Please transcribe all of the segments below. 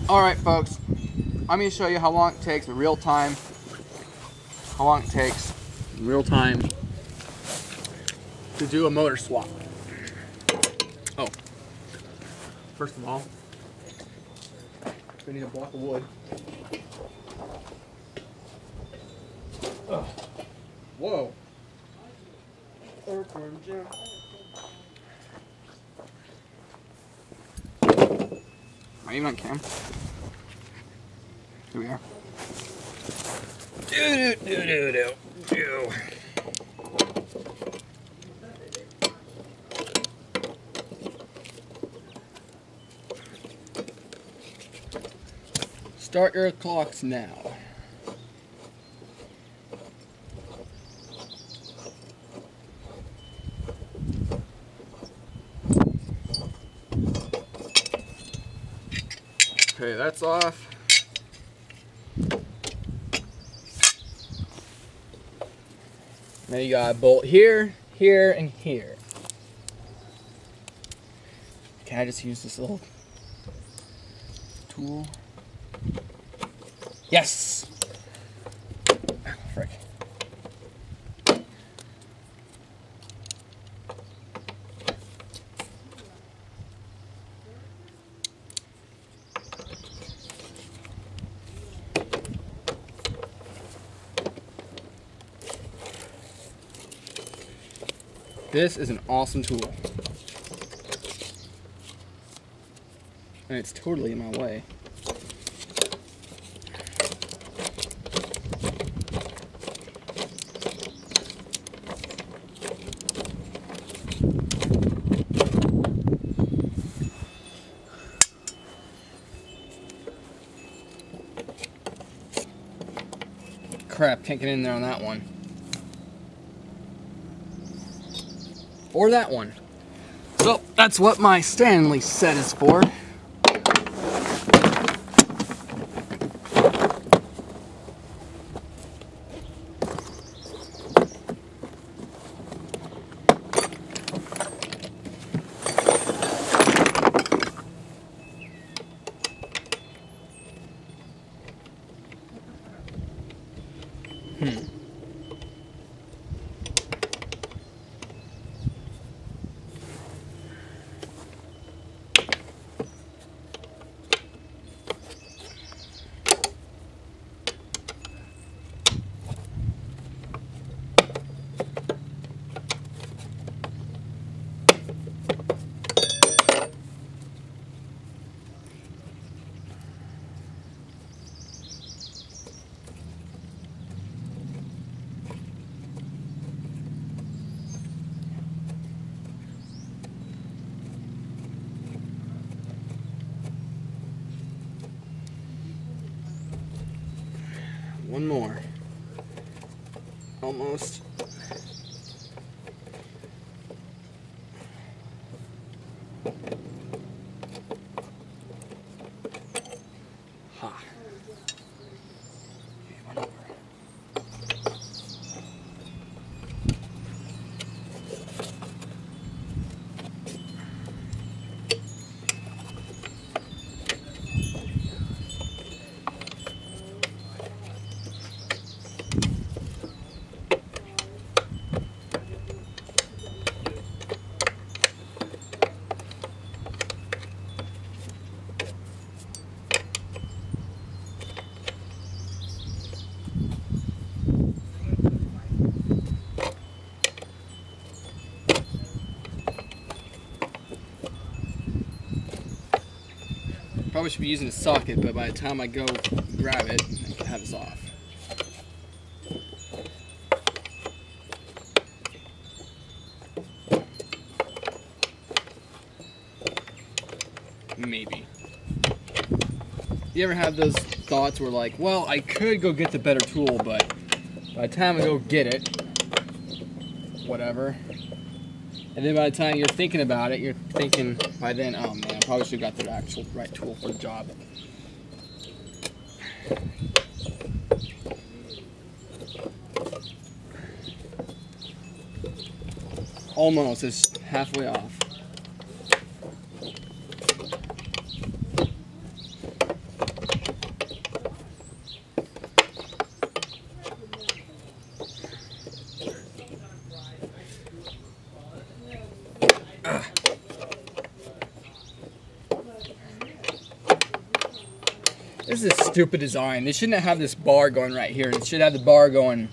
Alright folks, I'm going to show you how long it takes in real time. To do a motor swap. Oh, first of all, we need a block of wood. Oh. Whoa. Earthworm jim. Are you on cam? Here we are. Do. Start your clocks now. Okay, that's off. Now you got a bolt here, here, and here. Can I just use this little tool? Yes! Oh, frick. This is an awesome tool. And it's totally in my way. Crap, can't get in there on that one. Or that one. So that's what my Stanley set is for. One more. Almost. Ha. Okay, one over. Probably should be using a socket, but by the time I go grab it, I can have this off. Maybe. You ever have those thoughts where like, well, I could go get the better tool, but by the time I go get it, whatever. And then by the time you're thinking about it, you're thinking by then, oh man, I probably should have got the actual right tool for the job. Almost, it's halfway off. This is a stupid design. They shouldn't have this bar going right here. It should have the bar going,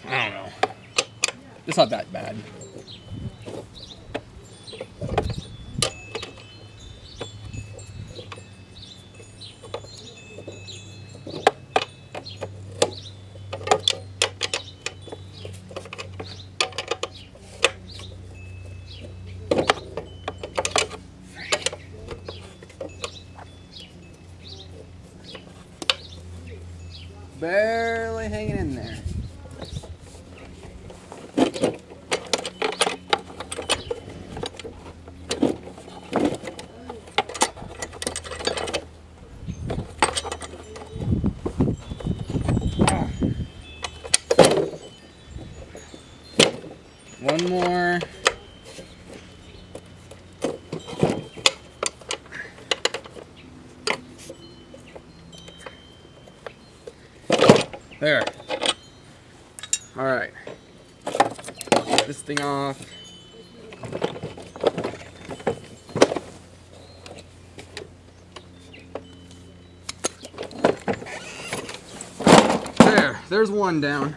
I don't know. It's not that bad. Barely hanging in there. One more. There. All right. Get this thing off. There's one down.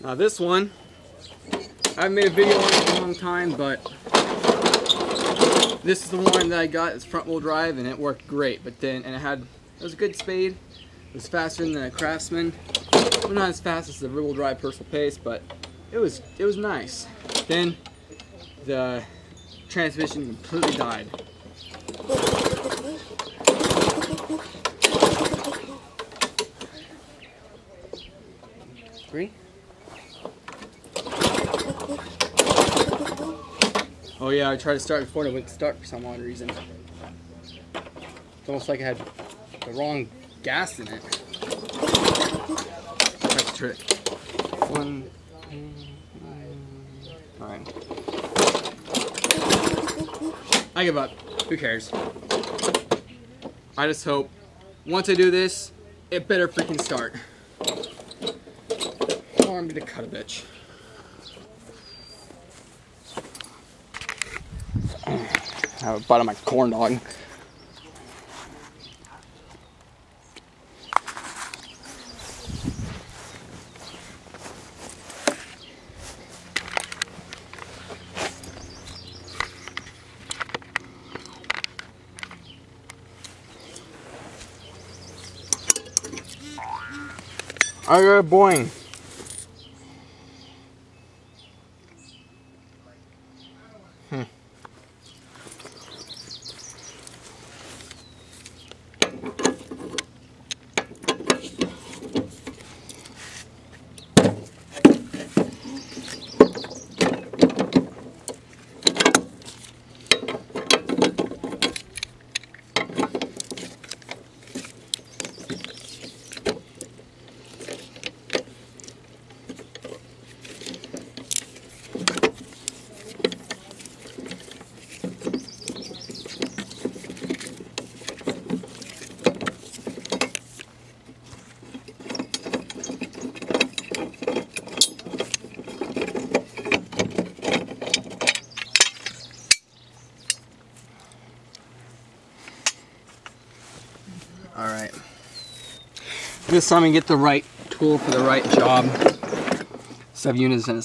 Now this one, I haven't made a video on it in a long time, but this is the one that I got. It's front wheel drive and it worked great. But then, it was a good spade. It was faster than a Craftsman. Well, not as fast as the rear wheel drive personal pace, but it was nice. Then the transmission completely died. Agree? Oh yeah, I tried to start before and it wouldn't start for some odd reason. It's almost like I had the wrong gas in it. That's the trick. One. Alright. I give up. Who cares? I just hope once I do this, it better freaking start. Or I'm gonna cut a bitch. I have a bite of my corn dog. I got a boing. Alright. This time I get the right tool for the right job. Instead of using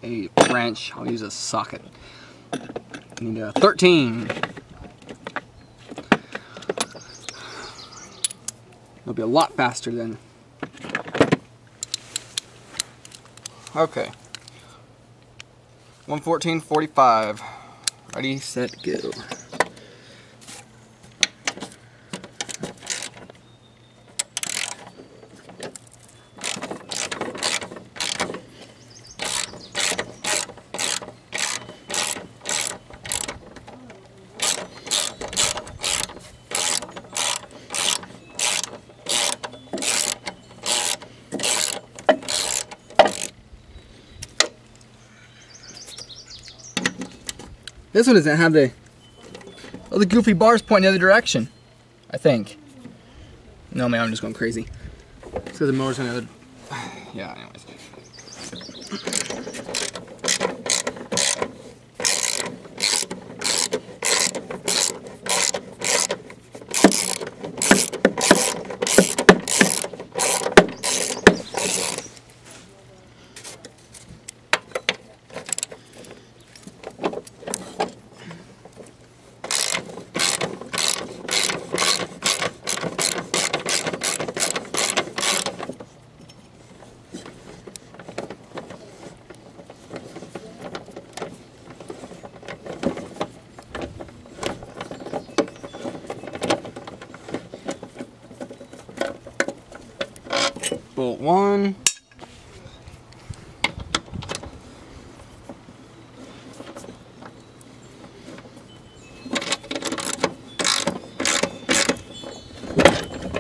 a wrench, I'll use a socket. I need a 13. It'll be a lot faster than. Okay. 114.45. Ready, set, go. This one doesn't have the goofy bars pointing the other direction, I think. No, man, I'm just going crazy. It's because the mower's on the other. Yeah, anyways. bolt 1.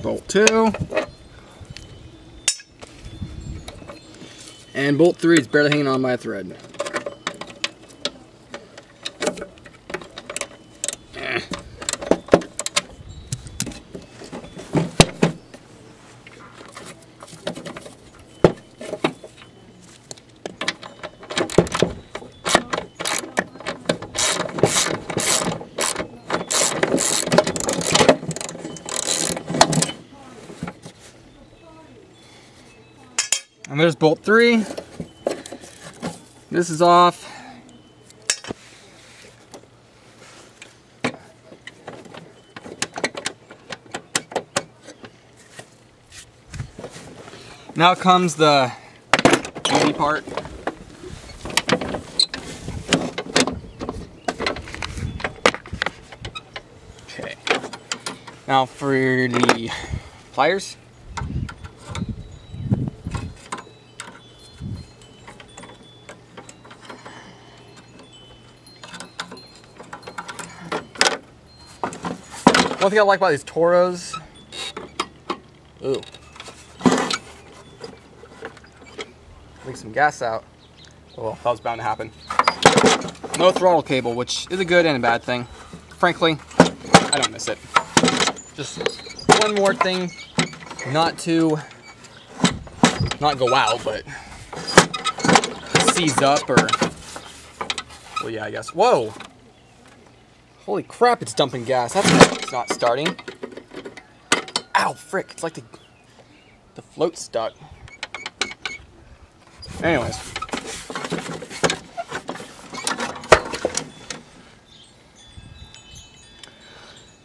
Bolt 2. And bolt 3 is barely hanging on by a thread. And there's bolt 3. This is off. Now comes the easy part. Okay. Now for the pliers. One thing I like about these Toros, ooh, leak some gas out. Well, that was bound to happen. No throttle cable, which is a good and a bad thing. Frankly, I don't miss it. Just one more thing, not go out, but seize up or, well, yeah, I guess. Whoa. Holy crap, it's dumping gas. That's why it's not starting. Ow, frick. It's like the float's stuck. Anyways.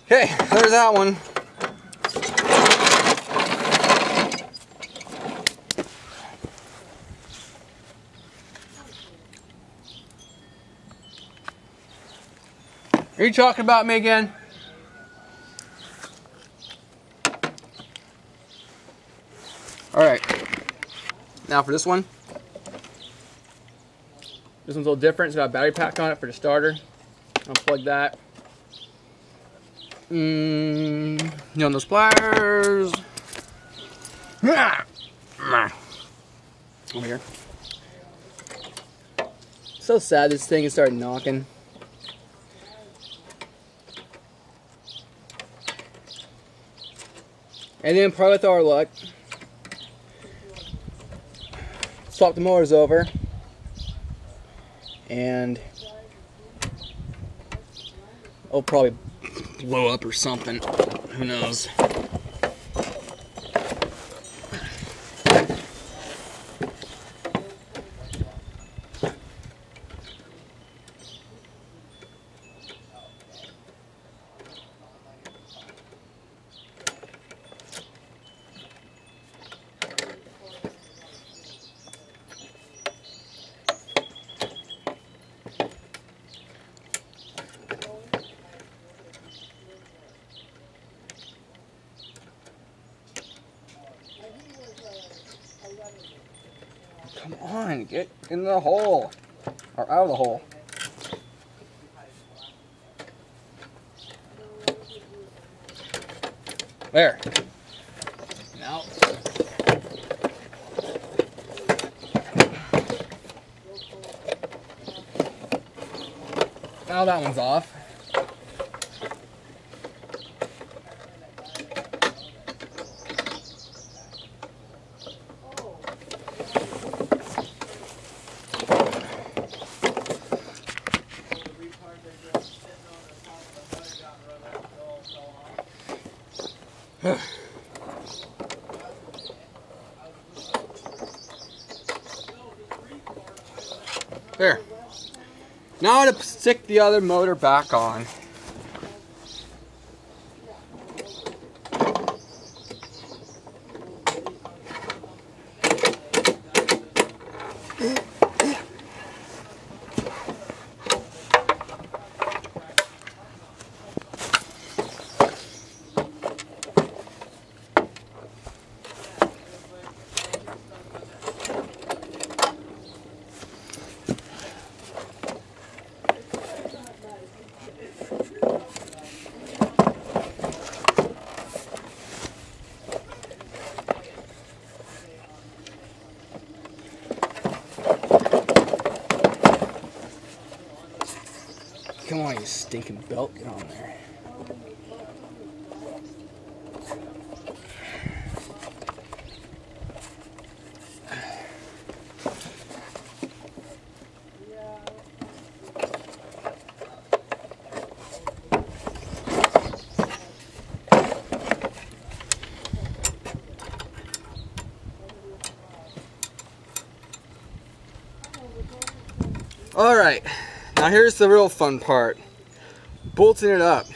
Okay, there's that one. Are you talking about me again? Alright. Now for this one. This one's a little different. It's got a battery pack on it for the starter. Unplug that. On those pliers. Over here. So sad this thing has started knocking. And then probably with our luck, swap the mowers over and it'll probably blow up or something. Who knows? Come on, get in the hole. Or out of the hole. There. Now. Now that one's off. There. Now to stick the other motor back on. Stinking belt, get on there. All right, now here's the real fun part. Bolting it up.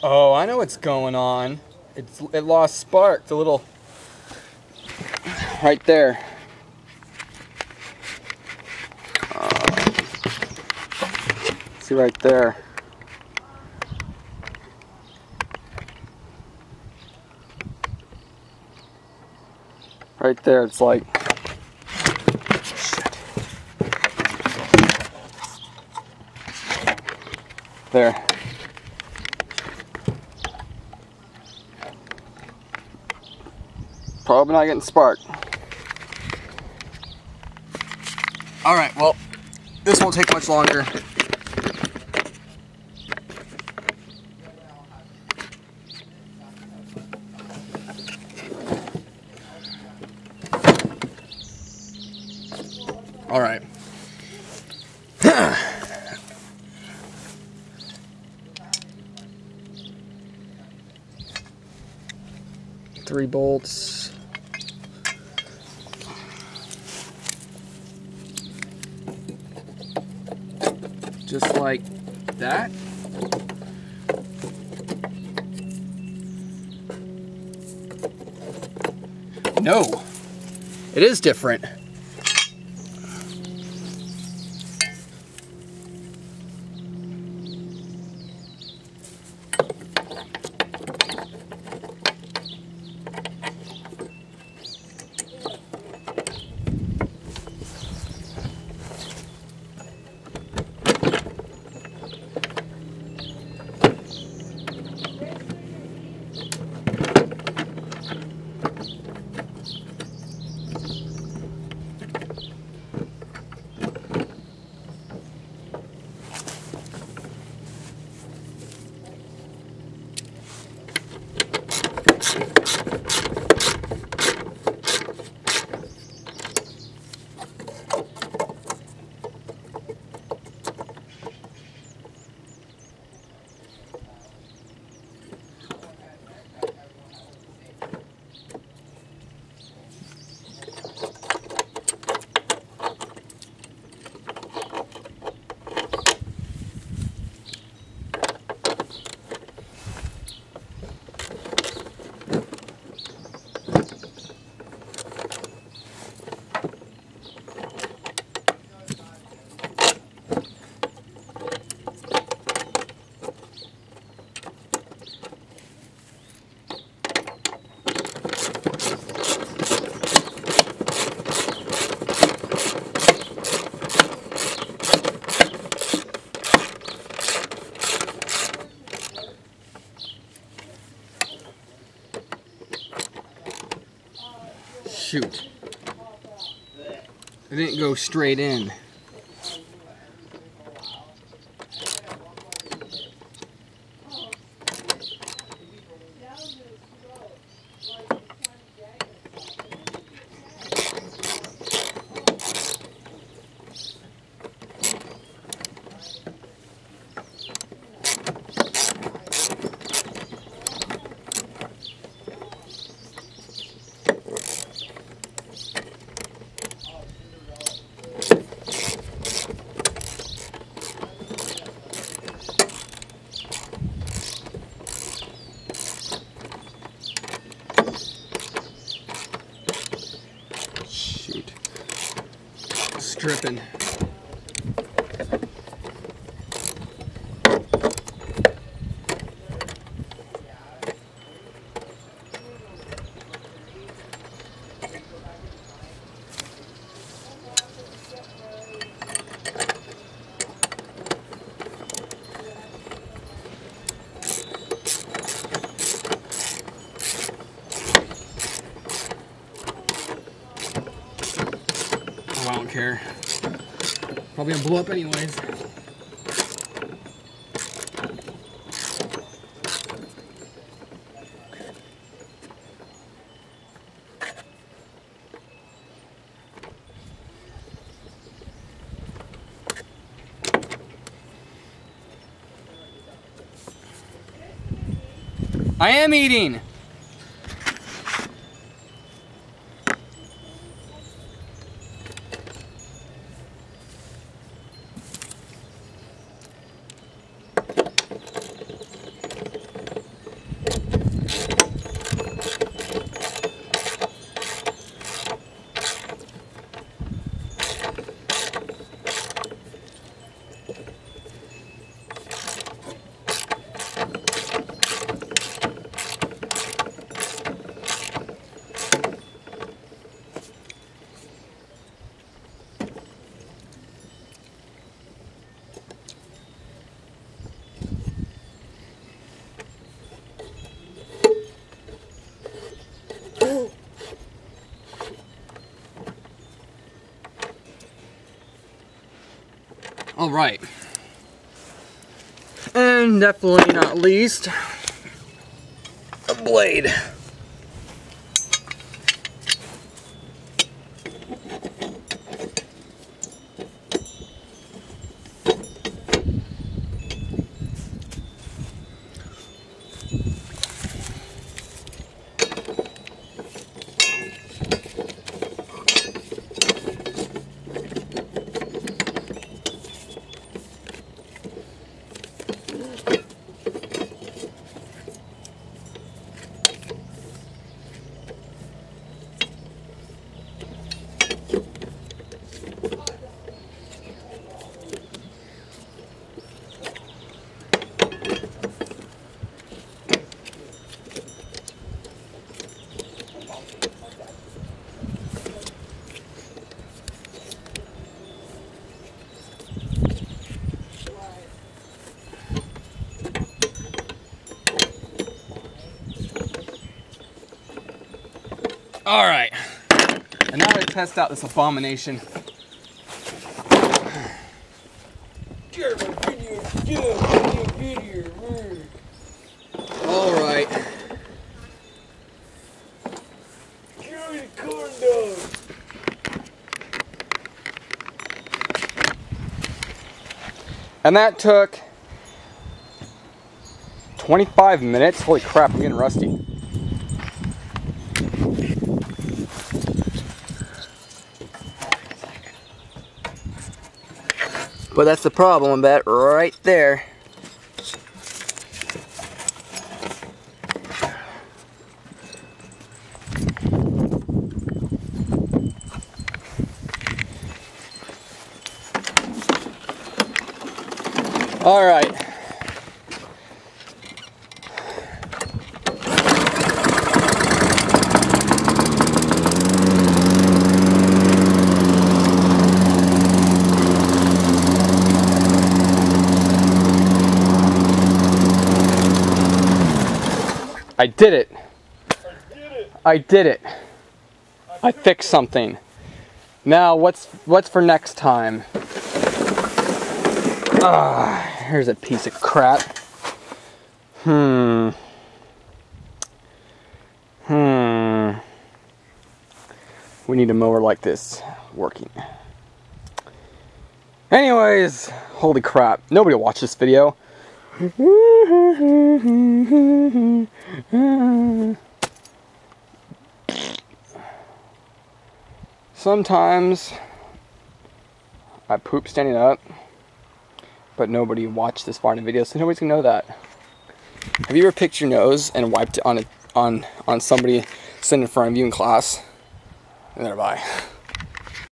Oh, I know what's going on. It lost spark, the little, right there. See right there. Right there, it's like, shit. There. Probably not getting spark. All right, well, this won't take much longer. All right. 3 bolts. Just like that. No, it is different. Shoot. It didn't go straight in. Dripping. Oh, I don't care. Probably gonna blow up anyways. I am eating. All right, and definitely not least, a blade. All right, and now to test out this abomination. All right. And that took 25 minutes. Holy crap, I'm getting rusty. But that's the problem, I bet, right there. All right. I did it. I did it. I fixed something. Now what's for next time? Here's a piece of crap. We need a mower like this working. Anyways, holy crap. Nobody will watch this video. Sometimes I poop standing up, but nobody watched this far in the video, so nobody's gonna know that. Have you ever picked your nose and wiped it on somebody sitting in front of you in class? And there, bye.